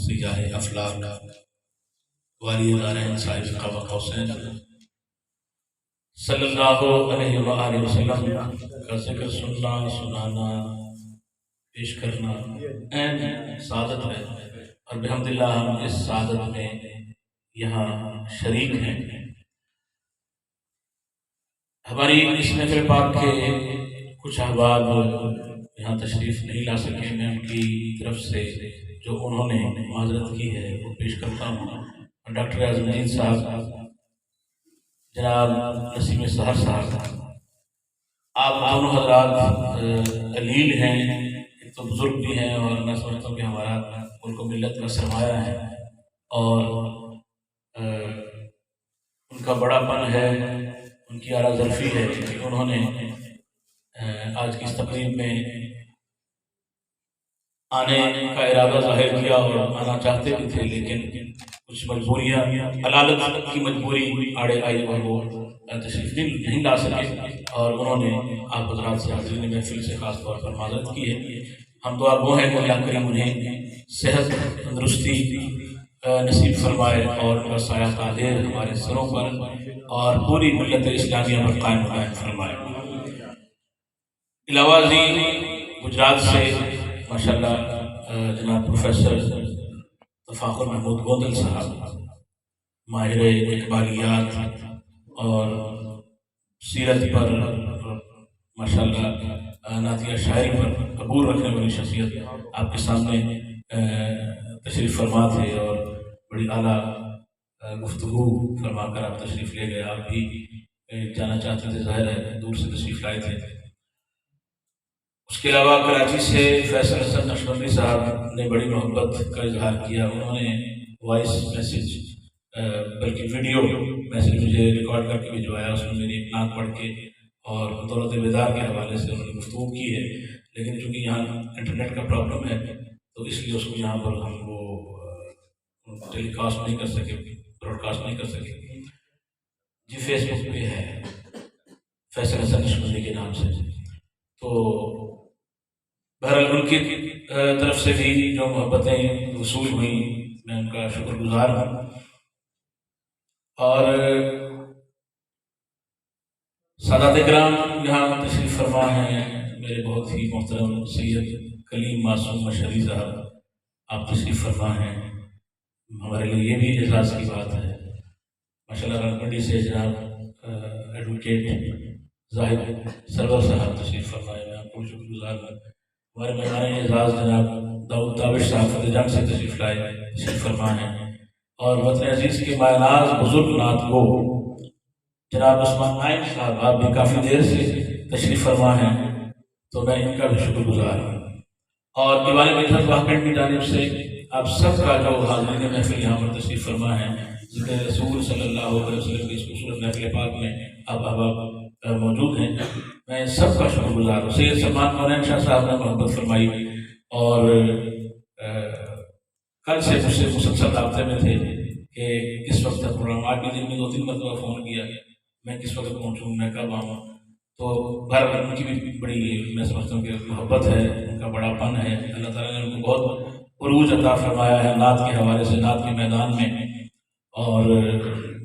سیاہ افلاک والی دارین صاحب قبا قوسین صلی اللہ علیہ وآلہ وسلم کا ذکر سننا سنانا پیش کرنا این سعادت ہے، اور بحمداللہ ہم اس سعادت میں یہاں شریک ہیں۔ ہماری اس محفل پاک کے کچھ احباب یہاں تشریف نہیں لا سکے، میں ان کی طرف سے جو انہوں نے معذرت کی ہے وہ پیش کرتا ہوں۔ ڈاکٹر اعظم الدین صاحب، جناب نسیم سحر صاحب، آپ دونوں حضرات علیل ہیں، ایک تو بزرگ بھی ہیں اور میں سمجھتا ہوں کہ ہمارا ملک و ملت کا سرمایہ ہے، اور ان کا بڑا پن ہے، ان کی اعلیٰ ظرفی ہے کہ انہوں نے آج کی اس تقریب میں آنے کا ارادہ ظاہر کیا اور آنا چاہتے بھی تھے، لیکن کچھ مجبوریاں، علالت کی مجبوری آڑے آئی اور وہ تشریف نہیں لا سکے، اور انہوں نے آپ حضرات سے حاضرین محفل سے خاص طور پر معذرت کی ہے۔ ہم دعا گو ہیں کہ اللہ کریم انہیں صحت تندرستی نصیب فرمائے اور ان کا سایہ قادر ہمارے سروں پر اور پوری ملت اسلامیہ پر قائم فرمائے۔ علاوہ ازیں گجرات سے ماشاءاللہ جناب پروفیسر تفاخر محمود گوندل صاحب، ماہر اقبالیات اور سیرت پر ماشاءاللہ نعتیہ شاعری پر عبور رکھنے والی شخصیت آپ کے سامنے تشریف فرما تھے، اور بڑی اعلیٰ گفتگو فرما کر آپ تشریف لے گئے۔ آپ بھی جانا چاہتے تھے، ظاہر ہے دور سے تشریف لائے تھے۔ اس کے علاوہ کراچی سے فیصل حسن نقشبندی صاحب نے بڑی محبت کا اظہار کیا، انہوں نے وائس میسیج بلکہ ویڈیو میسیج مجھے ریکارڈ کر کے بھجوایا، اس میں میری ایک نعت پڑھ کے اور دولت بیدار کے حوالے سے انہوں نے گفتگو کی ہے، لیکن چونکہ یہاں انٹرنیٹ کا پرابلم ہے تو اس لیے اس کو یہاں پر ہم وہ ٹیلی کاسٹ نہیں کر سکے، براڈ کاسٹ نہیں کر سکے۔ جی فیس بک پہ ہے فیصل حسن نقشبندی کے نام سے، تو بہرحال ان کی طرف سے بھی جو محبتیں وصول ہوئیں میں ان کا شکر گزار ہوں۔ اور سادات کرام یہاں تشریف فرما ہیں، میرے بہت ہی محترم سید کلیم معصوم مشہری صاحب، آپ تشریف فرما ہیں، ہمارے لیے یہ بھی اعزاز کی بات ہے۔ ماشاءاللہ رنگمنڈی سے جناب ایڈوکیٹ زاہد سرور صاحب تشریف فرمائے، میں آپ کو شکر گزار ہوں۔ ہمارے مہمان اعزاز جناب داؤد تابش صاحب فتح جنگ سے تشریف لائے، تشریف فرما ہیں، اور وطن عزیز کے مائناز بزرگ نعت گو جناب عثمان نائم صاحب، آپ بھی کافی دیر سے تشریف فرما ہیں، تو میں ان کا بھی شکر گزار ہوں۔ اور دیوان مدحت واقعہ کی جانب سے آپ سب کا جو حاضرین محفل یہاں پر تشریف فرما ہے، ذکر رسول صلی اللہ علیہ وسلم کی اس خوبصورت محفل پاک میں آپ احباب موجود ہیں، میں سب کا شکر گزار ہوں۔ سید سلمان مونین شاہ صاحب نے محبت فرمائی، اور کل سے مجھ سے مسلسل رابطے میں تھے کہ کس وقت تک پروگرام، آج بھی دن میں 2-3 مرتبہ فون کیا میں کس وقت پہنچوں، میں کب آؤں، تو بہرحال ان کی بھی بڑی میں سمجھتا ہوں کہ محبت ہے، ان کا بڑا پن ہے، اللہ تعالیٰ نے ان کو بہت عروج عطا فرمایا ہے نعت کے حوالے سے، نعت کے میدان میں، اور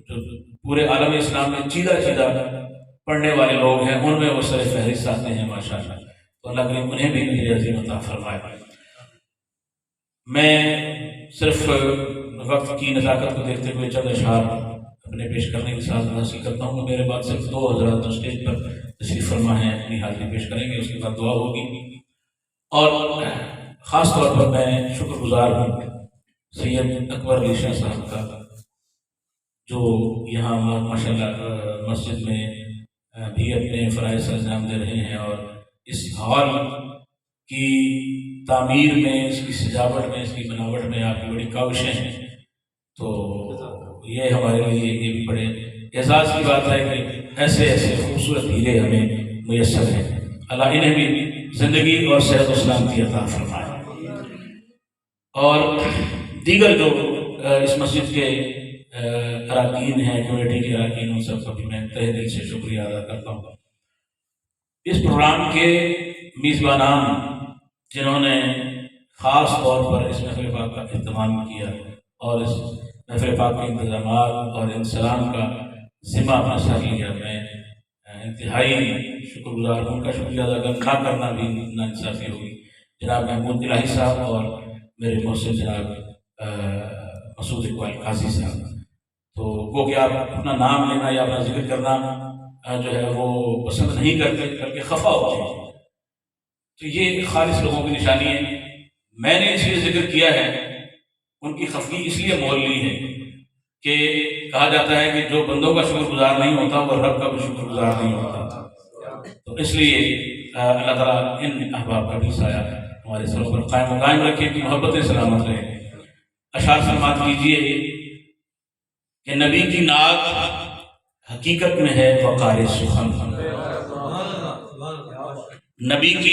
جو پورے عالم اسلام میں چیدہ پڑھنے والے لوگ ہیں ان میں وہ سر فہرست آتے ہیں ماشاءاللہ، تو اللہ کریم انہیں بھی اجر عظیم عطا فرمائے۔ میں صرف وقت کی نزاکت کو دیکھتے ہوئے چند اشعار اپنے پیش کرنے کی سعادت حاصل کرتا ہوں کہ میرے بعد صرف 2 حضرات اسٹیج پر تشریف فرما ہیں، اپنی حاضری پیش کریں گے، اس کے بعد دعا ہوگی۔ اور خاص طور پر میں شکر گزار ہوں سید اکبر علی شاہ صاحب کا، جو یہاں ماشاءاللہ مسجد میں بھی اپنے فرائض سے انجام دے رہے ہیں، اور اس ہال کی تعمیر میں، اس کی سجاوٹ میں، اس کی بناوٹ میں آپ کی بڑی کاوشیں ہیں، تو یہ ہمارے لیے یہ بھی بڑے اعزاز کی بات ہے کہ ایسے خوبصورت ہیرے ہمیں میسر ہیں، اللہ انہیں بھی زندگی اور صحت و سلامتی عطا فرمائے۔ اور دیگر جو اس مسجد کے اراکین ہیں، کمیٹی کے اراکین، ان سب کو بھی میں تہہ دل سے شکریہ ادا کرتا ہوں۔ اس پروگرام کے میزبانان جنہوں نے خاص طور پر اس محفل پاک کا اہتمام کیا اور اس محفل پاک کے انتظامات اور انسلام کا ذمہ اپنا سر لیا، میں انتہائی شکر گزار ہوں۔ ان کا شکریہ ادا نہ کرنا بھی ناانصافی ہوگی۔ جناب محمود الہی صاحب اور میرے محسن جناب مسعود اقبال قاضی صاحب، تو وہ کہ آپ اپنا نام لینا یا اپنا ذکر کرنا جو ہے وہ پسند نہیں کرتے بلکہ خفا ہوتے ہیں، تو یہ خالص لوگوں کی نشانی ہے۔ میں نے اس لیے ذکر کیا ہے، ان کی خفگی اس لیے مول لی ہے کہ کہا جاتا ہے کہ جو بندوں کا شکر گزار نہیں ہوتا وہ رب کا بھی شکر گزار نہیں ہوتا، تو اس لیے اللہ تعالیٰ ان احباب کا بھی سایہ ہمارے سروں پر قائم رکھے کہ محبتیں سلامت رہے۔ اشعار سماعت کیجیے کہ نبی کی نعت حقیقت میں ہے وقار سخن، نبی کی